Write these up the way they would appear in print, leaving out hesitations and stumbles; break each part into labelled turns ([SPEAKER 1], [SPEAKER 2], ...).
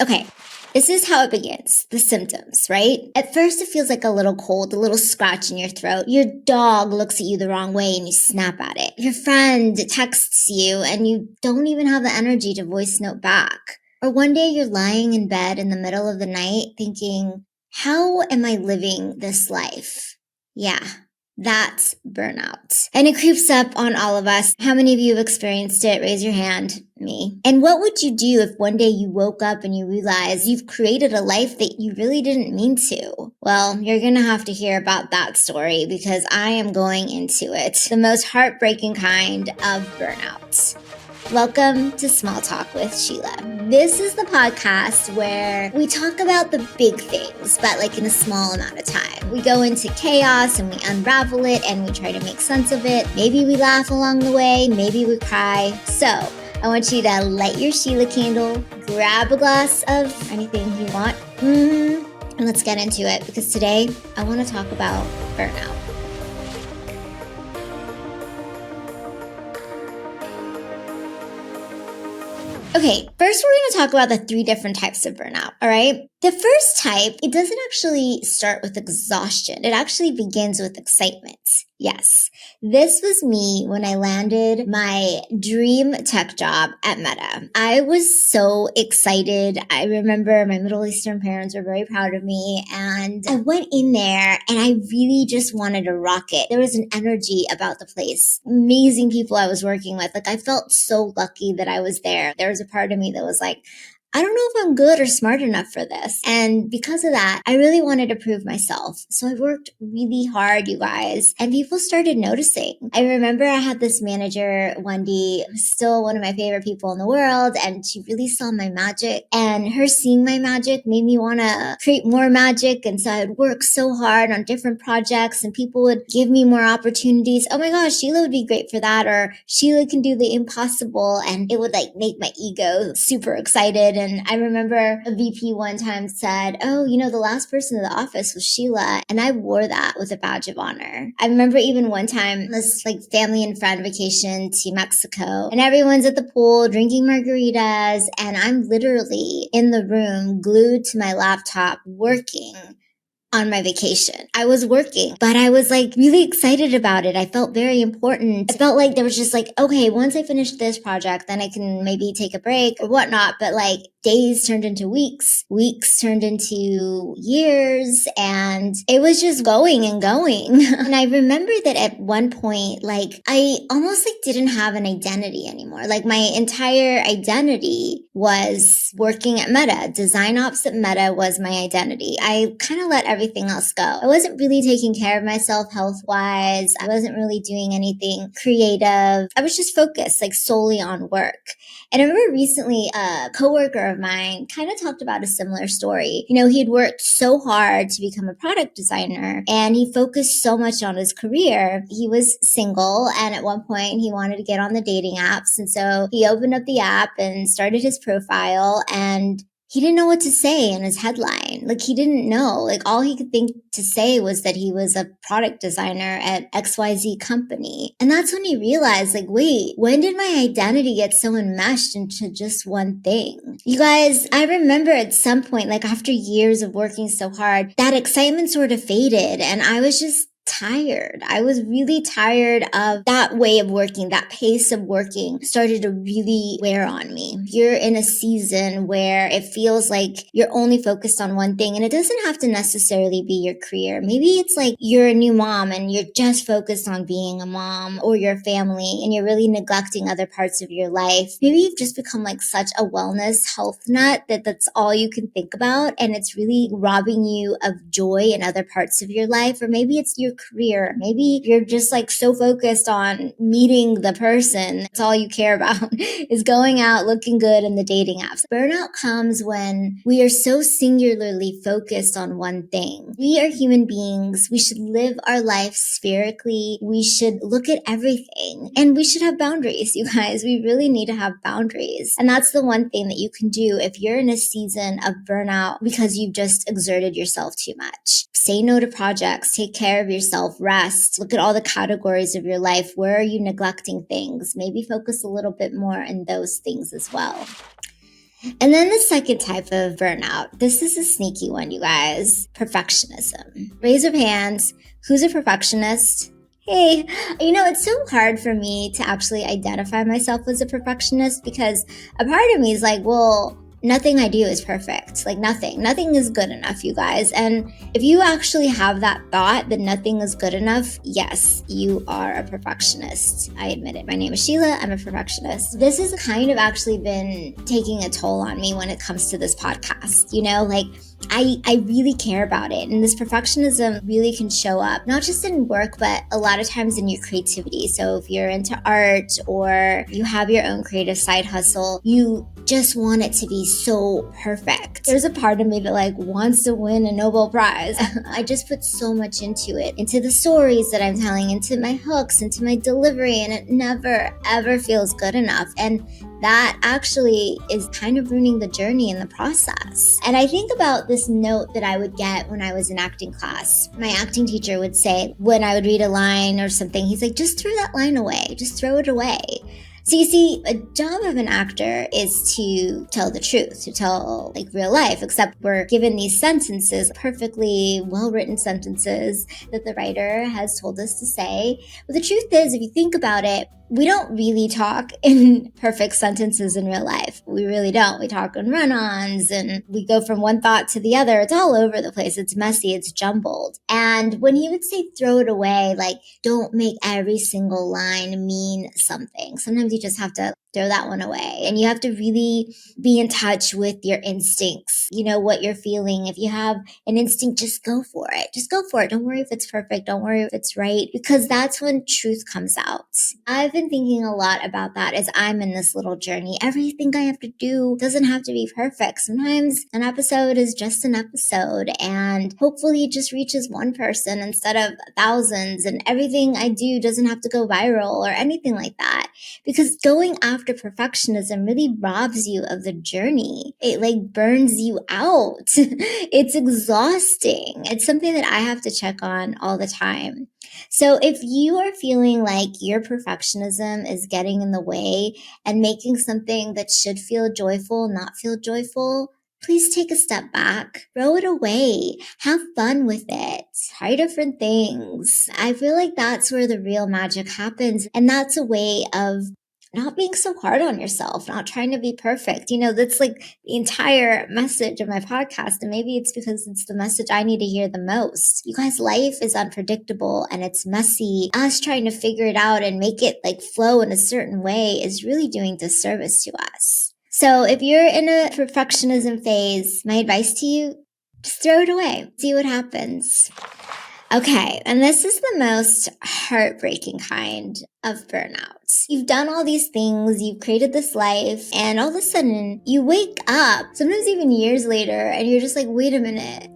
[SPEAKER 1] Okay, this is how it begins. The symptoms, right? At first, it feels like a little cold, a little scratch in your throat. Your dog looks at you the wrong way and you snap at it. Your friend texts you and you don't even have the energy to voice note back. Or one day you're lying in bed in the middle of the night thinking, how am I living this life? Yeah. That's burnout. And it creeps up on all of us. How many of you have experienced it? Raise your hand. Me. And what would you do if one day you woke up and you realized you've created a life that you really didn't mean to? Well, you're going to have to hear about that story because I am going into it. The most heartbreaking kind of burnout. Welcome to Small Talk with Sheila. This is the podcast where we talk about the big things, but like in a small amount of time. We go into chaos and we unravel it and we try to make sense of it. Maybe we laugh along the way, maybe we cry. So I want you to light your Sheila candle, grab a glass of anything you want, and let's get into it because today I want to talk about burnout. Okay, first we're going to talk about the 3 different types of burnout, all right? The first type, it doesn't actually start with exhaustion. It actually begins with excitement. Yes, this was me when I landed my dream tech job at Meta. I was so excited. I remember my Middle Eastern parents were very proud of me, and I went in there and I really just wanted to rock it. There was an energy about the place. Amazing people I was working with. Like, I felt so lucky that I was there. There was a part of me that was like, I don't know if I'm good or smart enough for this. And because of that, I really wanted to prove myself. So I worked really hard, you guys, and people started noticing. I remember I had this manager, Wendy, who's still one of my favorite people in the world, and she really saw my magic. And her seeing my magic made me want to create more magic. And so I would work so hard on different projects and people would give me more opportunities. Oh my gosh, Sheila would be great for that. Or Sheila can do the impossible. And it would like make my ego super excited. And I remember a VP one time said, oh, the last person in the office was Sheila. And I wore that with a badge of honor. I remember even one time, this like family and friend vacation to Mexico, and everyone's at the pool drinking margaritas. And I'm literally in the room glued to my laptop working on my vacation. I was working, but I was like really excited about it. I felt very important. I felt like there was just like, okay, once I finish this project, then I can maybe take a break or whatnot. But like days turned into weeks turned into years, and it was just going and going. And I remember that at one point, like I almost like didn't have an identity anymore. Like my entire identity was working at Meta. Design ops at Meta was my identity. I kind of let everything else go. I wasn't really taking care of myself health-wise. I wasn't really doing anything creative. I was just focused like solely on work. And I remember recently a coworker of mine kind of talked about a similar story. He'd worked so hard to become a product designer and he focused so much on his career. He was single and at one point he wanted to get on the dating apps. And so he opened up the app and started his profile, and he didn't know what to say in his headline. Like he didn't know. Like all he could think to say was that he was a product designer at XYZ company. And that's when he realized, like, wait, when did my identity get so enmeshed into just one thing? You guys, I remember at some point, like after years of working so hard, that excitement sort of faded and I was just tired. I was really tired of that way of working. That pace of working started to really wear on me. You're in a season where it feels like you're only focused on one thing, and it doesn't have to necessarily be your career. Maybe it's like you're a new mom and you're just focused on being a mom or your family and you're really neglecting other parts of your life. Maybe you've just become like such a wellness health nut that that's all you can think about, and it's really robbing you of joy in other parts of your life. Or maybe it's your career. Maybe you're just like so focused on meeting the person. That's all you care about is going out, looking good in the dating apps. Burnout comes when we are so singularly focused on one thing. We are human beings. We should live our life spherically. We should look at everything and we should have boundaries, you guys. We really need to have boundaries. And that's the one thing that you can do if you're in a season of burnout because you've just exerted yourself too much. Say no to projects. Take care of yourself. Rest. Look at all the categories of your life. Where are you neglecting things? Maybe focus a little bit more in those things as well. And then the second type of burnout, this is a sneaky one, you guys. Perfectionism. Raise your hands. Who's a perfectionist? Hey, it's so hard for me to actually identify myself as a perfectionist because a part of me is like, well, nothing I do is perfect. Like nothing is good enough, you guys. And if you actually have that thought that nothing is good enough, yes, you are a perfectionist. I admit it. My name is Sheila. I'm a perfectionist. This has kind of actually been taking a toll on me when it comes to this podcast. I really care about it. And this perfectionism really can show up, not just in work, but a lot of times in your creativity. So if you're into art or you have your own creative side hustle, you just want it to be so perfect. There's a part of me that wants to win a Nobel Prize. I just put so much into it, into the stories that I'm telling, into my hooks, into my delivery, and it never ever feels good enough. And that actually is kind of ruining the journey in the process. And I think about this note that I would get when I was in acting class. My acting teacher would say, when I would read a line or something, he's like, just throw that line away, just throw it away. So you see, a job of an actor is to tell the truth, to tell real life, except we're given these sentences, perfectly well-written sentences that the writer has told us to say. But the truth is, if you think about it, we don't really talk in perfect sentences in real life. We really don't. We talk in run-ons and we go from one thought to the other. It's all over the place. It's messy. It's jumbled. And when he would say throw it away, don't make every single line mean something. Sometimes you just have to throw that one away. And you have to really be in touch with your instincts, what you're feeling. If you have an instinct, just go for it. Just go for it. Don't worry if it's perfect. Don't worry if it's right, because that's when truth comes out. I've been thinking a lot about that as I'm in this little journey. Everything I have to do doesn't have to be perfect. Sometimes an episode is just an episode, and hopefully it just reaches one person instead of thousands, and everything I do doesn't have to go viral or anything like that. Because going after perfectionism really robs you of the journey. It burns you out. It's exhausting. It's something that I have to check on all the time. So if you are feeling like your perfectionism is getting in the way and making something that should feel joyful not feel joyful, please take a step back, throw it away, have fun with it, try different things. I feel like that's where the real magic happens. And that's a way of not being so hard on yourself, not trying to be perfect. That's the entire message of my podcast. And maybe it's because it's the message I need to hear the most. You guys, life is unpredictable and it's messy. Us trying to figure it out and make it flow in a certain way is really doing disservice to us. So if you're in a perfectionism phase, my advice to you, just throw it away. See what happens. Okay, and this is the most heartbreaking kind of burnout. You've done all these things, you've created this life, and all of a sudden you wake up, sometimes even years later, and you're just like, wait a minute.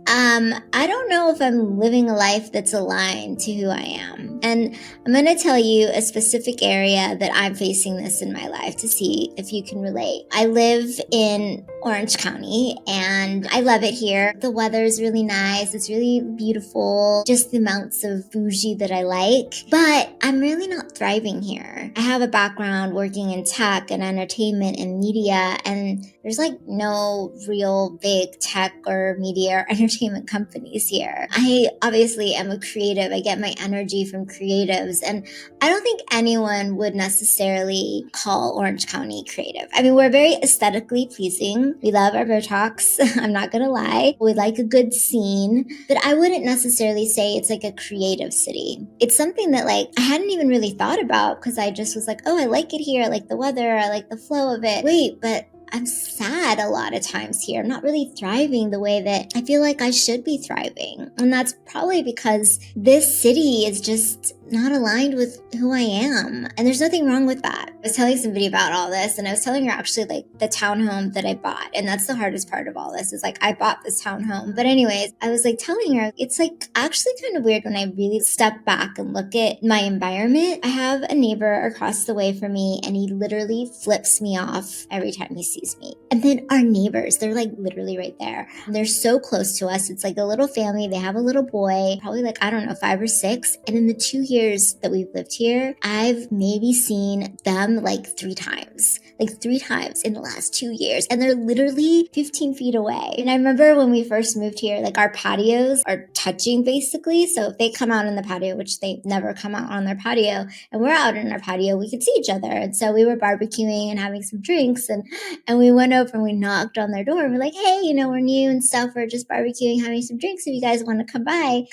[SPEAKER 1] I don't know if I'm living a life that's aligned to who I am. And I'm going to tell you a specific area that I'm facing this in my life to see if you can relate. I live in Orange County and I love it here. The weather is really nice. It's really beautiful. Just the amounts of bougie that I like. But I'm really not thriving here. I have a background working in tech and entertainment and media, and there's no real big tech or media or entertainment companies here. I obviously am a creative. I get my energy from creatives, and I don't think anyone would necessarily call Orange County creative. I mean, we're very aesthetically pleasing. We love our Botox. I'm not gonna lie. We like a good scene, but I wouldn't necessarily say it's a creative city. It's something that I hadn't even really thought about because I just was oh, I like it here. I like the weather. I like the flow of it. Wait, but I'm sad a lot of times here. I'm not really thriving the way that I feel like I should be thriving. And that's probably because this city is just not aligned with who I am. And there's nothing wrong with that. I was telling somebody about all this, and I was telling her actually the townhome that I bought. And that's the hardest part of all this is I bought this townhome. But anyways, I was telling her it's actually kind of weird when I really step back and look at my environment. I have a neighbor across the way from me, and he literally flips me off every time he sees me. And then our neighbors, they're literally right there. And they're so close to us. It's a little family. They have a little boy, probably I don't know, 5 or 6. And in the 2 years years that we've lived here, I've maybe seen them like 3 times in the last 2 years. And they're literally 15 feet away. And I remember when we first moved here, like our patios are touching basically. So if they come out in the patio, which they never come out on their patio, and we're out in our patio, we could see each other. And so we were barbecuing and having some drinks, and we went over and we knocked on their door and we're like, hey, we're new and stuff. We're just barbecuing, having some drinks. If you guys want to come by.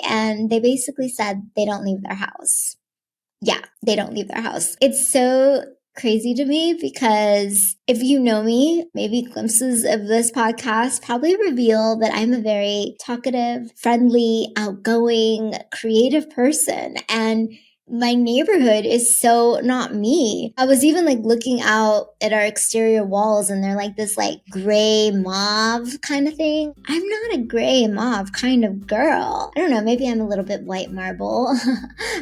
[SPEAKER 1] And they basically said they don't leave their house. Yeah, they don't leave their house. It's so crazy to me because if you know me, maybe glimpses of this podcast probably reveal that I'm a very talkative, friendly, outgoing, creative person. And my neighborhood is so not me. I was even like looking out at our exterior walls and they're like this like gray mauve kind of thing. I'm not a gray mauve kind of girl. I don't know, maybe I'm a little bit white marble,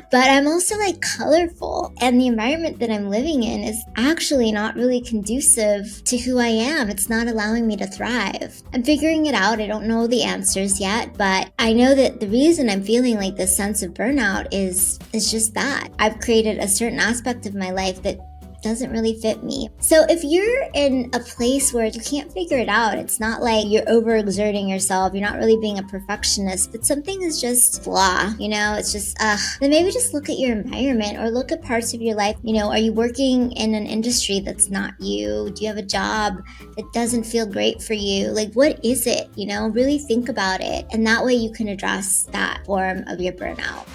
[SPEAKER 1] but I'm also like colorful. And the environment that I'm living in is actually not really conducive to who I am. It's not allowing me to thrive. I'm figuring it out. I don't know the answers yet, but I know that the reason I'm feeling like this sense of burnout is just that. I've created a certain aspect of my life that doesn't really fit me. So if you're in a place where you can't figure it out, it's not like you're overexerting yourself, you're not really being a perfectionist, but something is just blah, it's just, then maybe just look at your environment or look at parts of your life. Are you working in an industry that's not you? Do you have a job that doesn't feel great for you? Like, what is it? Really think about it. And that way you can address that form of your burnout.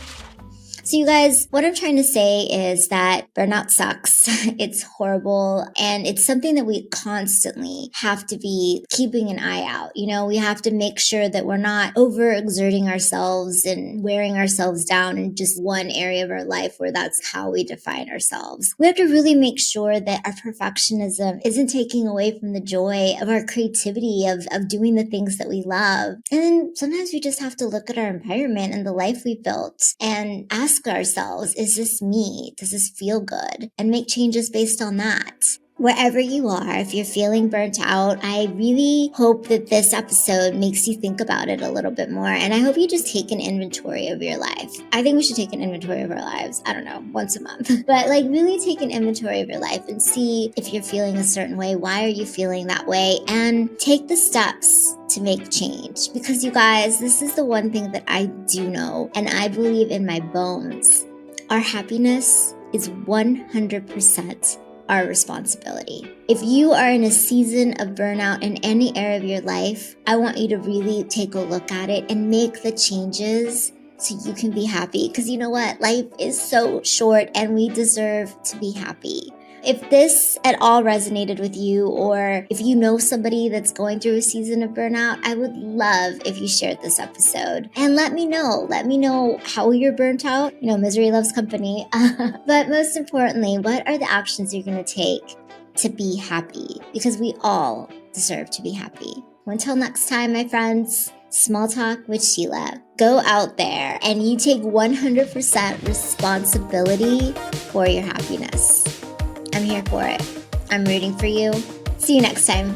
[SPEAKER 1] So you guys, what I'm trying to say is that burnout sucks. It's horrible. And it's something that we constantly have to be keeping an eye out. We have to make sure that we're not overexerting ourselves and wearing ourselves down in just one area of our life where that's how we define ourselves. We have to really make sure that our perfectionism isn't taking away from the joy of our creativity, of doing the things that we love. And then sometimes we just have to look at our environment and the life we built and ask ourselves, is this me? Does this feel good? And make changes based on that. Wherever you are, if you're feeling burnt out, I really hope that this episode makes you think about it a little bit more. And I hope you just take an inventory of your life. I think we should take an inventory of our lives. I don't know, once a month. But really take an inventory of your life and see if you're feeling a certain way. Why are you feeling that way? And take the steps to make change. Because you guys, this is the one thing that I do know, and I believe in my bones. Our happiness is 100% our responsibility. If you are in a season of burnout in any area of your life, I want you to really take a look at it and make the changes so you can be happy. Because you know what? Life is so short and we deserve to be happy. If this at all resonated with you, or if you know somebody that's going through a season of burnout, I would love if you shared this episode. And let me know. Let me know how you're burnt out. Misery loves company. But most importantly, what are the actions you're going to take to be happy? Because we all deserve to be happy. Until next time, my friends, Small Talk with Sheila. Go out there and you take 100% responsibility for your happiness. I'm here for it. I'm rooting for you. See you next time.